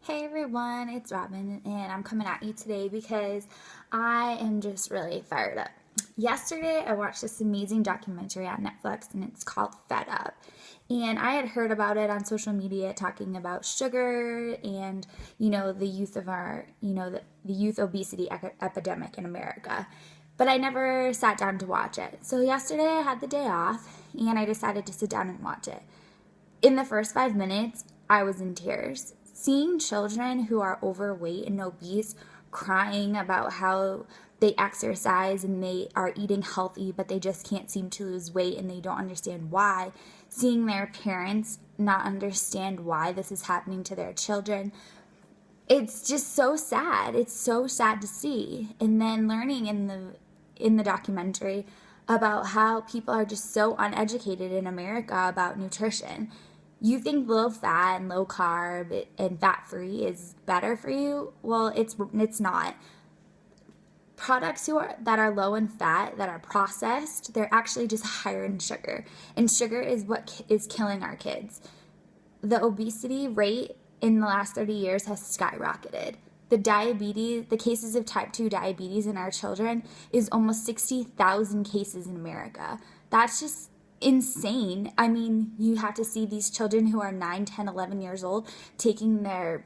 Hey everyone, it's Robin, and I'm coming at you today because I am just really fired up. Yesterday, I watched this amazing documentary on Netflix, and it's called Fed Up. And I had heard about it on social media talking about sugar and, the youth of our, the youth obesity epidemic in America. But I never sat down to watch it. So yesterday, I had the day off, and I decided to sit down and watch it. In the first 5 minutes, I was in tears. Seeing children who are overweight and obese crying about how they exercise and they are eating healthy, but they just can't seem to lose weight and they don't understand why. Seeing their parents not understand why this is happening to their children. It's just so sad. It's so sad to see. And then learning in the documentary about how people are just so uneducated in America about nutrition. You think low fat and low carb and fat free is better for you? Well, it's not. Products that are low in fat, that are processed, they're actually just higher in sugar. And sugar is what is killing our kids. The obesity rate in the last 30 years has skyrocketed. The cases of type 2 diabetes in our children is almost 60,000 cases in America. That's just insane. I mean, you have to see these children who are 9, 10, 11 years old taking their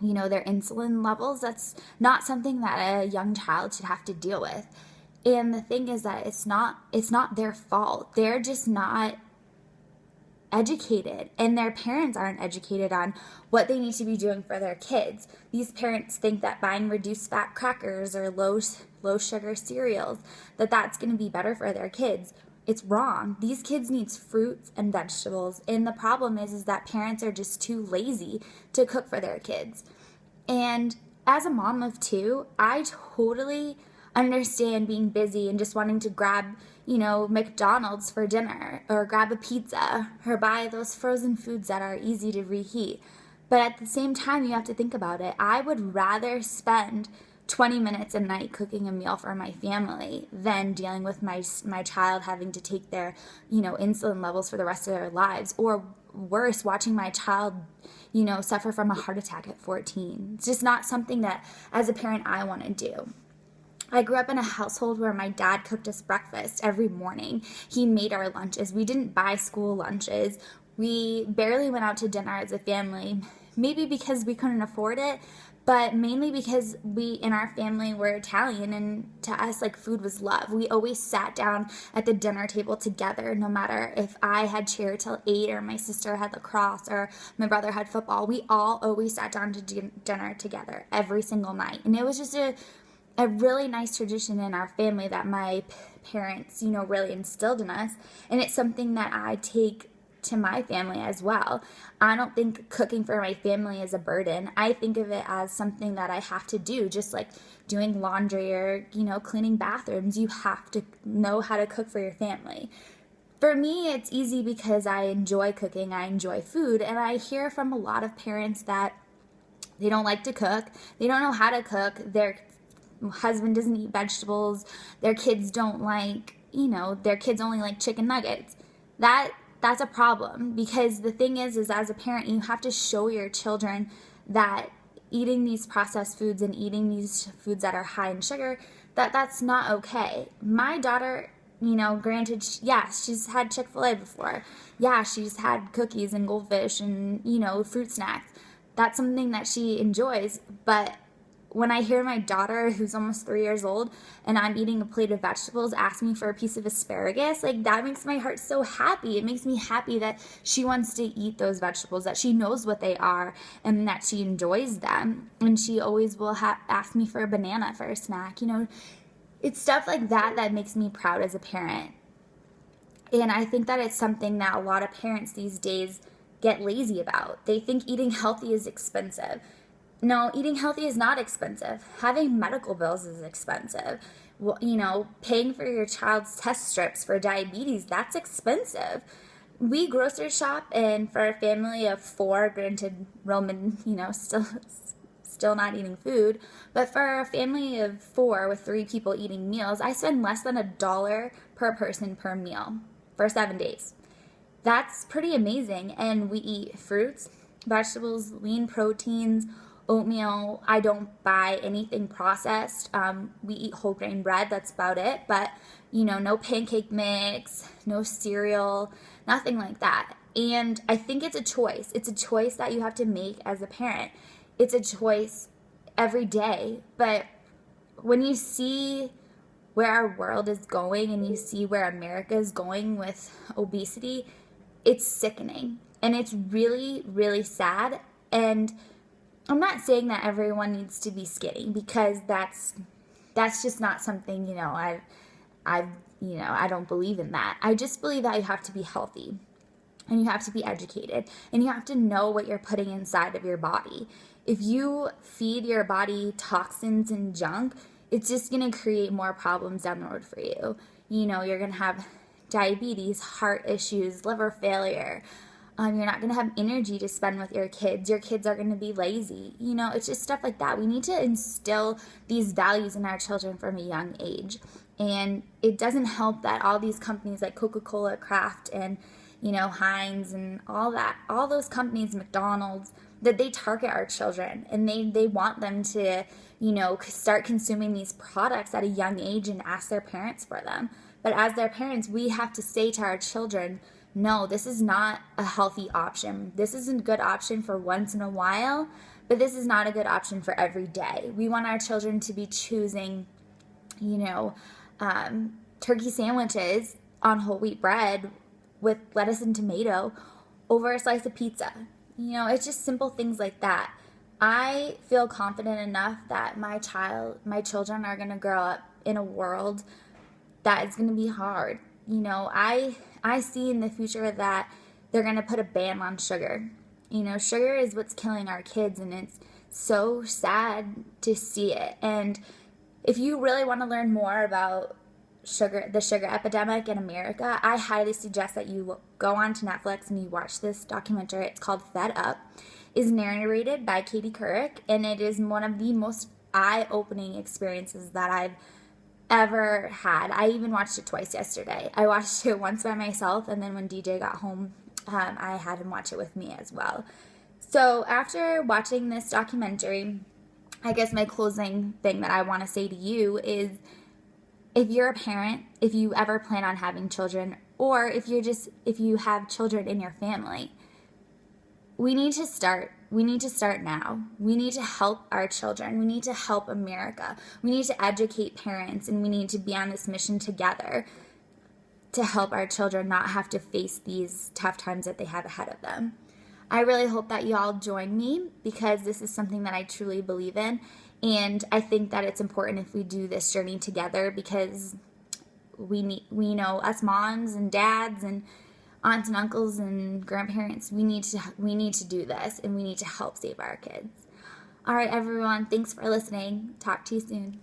insulin levels. That's not something that a young child should have to deal with. And the thing is that it's not their fault. They're just not educated, and their parents aren't educated on what they need to be doing for their kids. These parents think that buying reduced fat crackers or low sugar cereals, that's going to be better for their kids. It's wrong. These kids need fruits and vegetables, and the problem is that parents are just too lazy to cook for their kids. And as a mom of two, I totally understand being busy and just wanting to grab, McDonald's for dinner or grab a pizza or buy those frozen foods that are easy to reheat. But at the same time, you have to think about it. I would rather spend 20 minutes a night cooking a meal for my family than dealing with my child having to take their, insulin levels for the rest of their lives, or worse, watching my child, suffer from a heart attack at 14. It's just not something that as a parent I want to do. I grew up in a household where my dad cooked us breakfast every morning. He made our lunches. We didn't buy school lunches. We barely went out to dinner as a family, maybe because we couldn't afford it, but mainly because we in our family were Italian, and to us, food was love. We always sat down at the dinner table together, no matter if I had cheer till 8 or my sister had lacrosse or my brother had football. We all always sat down to dinner together every single night. And it was just a really nice tradition in our family that my parents, really instilled in us. And it's something that I take to my family as well. I don't think cooking for my family is a burden. I think of it as something that I have to do, just like doing laundry or, cleaning bathrooms. You have to know how to cook for your family. For me, it's easy because I enjoy cooking, I enjoy food, and I hear from a lot of parents that they don't like to cook, they don't know how to cook, their husband doesn't eat vegetables, their kids don't like, their kids only like chicken nuggets. That's a problem, because the thing is as a parent, you have to show your children that eating these processed foods and eating these foods that are high in sugar, that's not okay. My daughter, granted, yes, she's had Chick-fil-A before. Yeah, she's had cookies and goldfish and, fruit snacks. That's something that she enjoys, but when I hear my daughter, who's almost 3 years old, and I'm eating a plate of vegetables, ask me for a piece of asparagus, that makes my heart so happy. It makes me happy that she wants to eat those vegetables, that she knows what they are, and that she enjoys them. And she always will ask me for a banana for a snack. It's stuff like that that makes me proud as a parent. And I think that it's something that a lot of parents these days get lazy about. They think eating healthy is expensive. No, eating healthy is not expensive. Having medical bills is expensive. Well, paying for your child's test strips for diabetes, that's expensive. We grocery shop, and for a family of 4, granted Roman, still not eating food, but for a family of 4 with 3 people eating meals, I spend less than $1 per person per meal for 7 days. That's pretty amazing. And we eat fruits, vegetables, lean proteins, oatmeal. I don't buy anything processed. We eat whole grain bread, that's about it. But, no pancake mix, no cereal, nothing like that. And I think it's a choice. It's a choice that you have to make as a parent. It's a choice every day. But when you see where our world is going and you see where America is going with obesity, it's sickening. And it's really, really sad. And I'm not saying that everyone needs to be skinny, because that's just not something, I don't believe in that. I just believe that you have to be healthy, and you have to be educated, and you have to know what you're putting inside of your body. If you feed your body toxins and junk, it's just going to create more problems down the road for you. You're going to have diabetes, heart issues, liver failure. You're not going to have energy to spend with your kids. Your kids are going to be lazy. It's just stuff like that. We need to instill these values in our children from a young age. And it doesn't help that all these companies like Coca-Cola, Kraft, and, Heinz and all those companies, McDonald's, that they target our children, and they want them to, start consuming these products at a young age and ask their parents for them. But as their parents, we have to say to our children, no, this is not a healthy option. This is a good option for once in a while, but this is not a good option for every day. We want our children to be choosing, turkey sandwiches on whole wheat bread with lettuce and tomato over a slice of pizza. It's just simple things like that. I feel confident enough that my children are going to grow up in a world that is going to be hard. I see in the future that they're going to put a ban on sugar. Sugar is what's killing our kids, and it's so sad to see it. And if you really want to learn more about the sugar epidemic in America, I highly suggest that you go onto Netflix and you watch this documentary. It's called Fed Up. It's narrated by Katie Couric, and it is one of the most eye-opening experiences that I've ever had. I even watched it twice yesterday. I watched it once by myself, and then when DJ got home, I had him watch it with me as well. So after watching this documentary, I guess my closing thing that I want to say to you is, if you're a parent, if you ever plan on having children, or if you have children in your family, we need to start. We need to start now. We need to help our children. We need to help America. We need to educate parents, and we need to be on this mission together to help our children not have to face these tough times that they have ahead of them. I really hope that you all join me, because this is something that I truly believe in, and I think that it's important if we do this journey together, because we know us moms and dads and aunts and uncles and grandparents, we need to do this, and we need to help save our kids. All right, everyone, thanks for listening. Talk to you soon.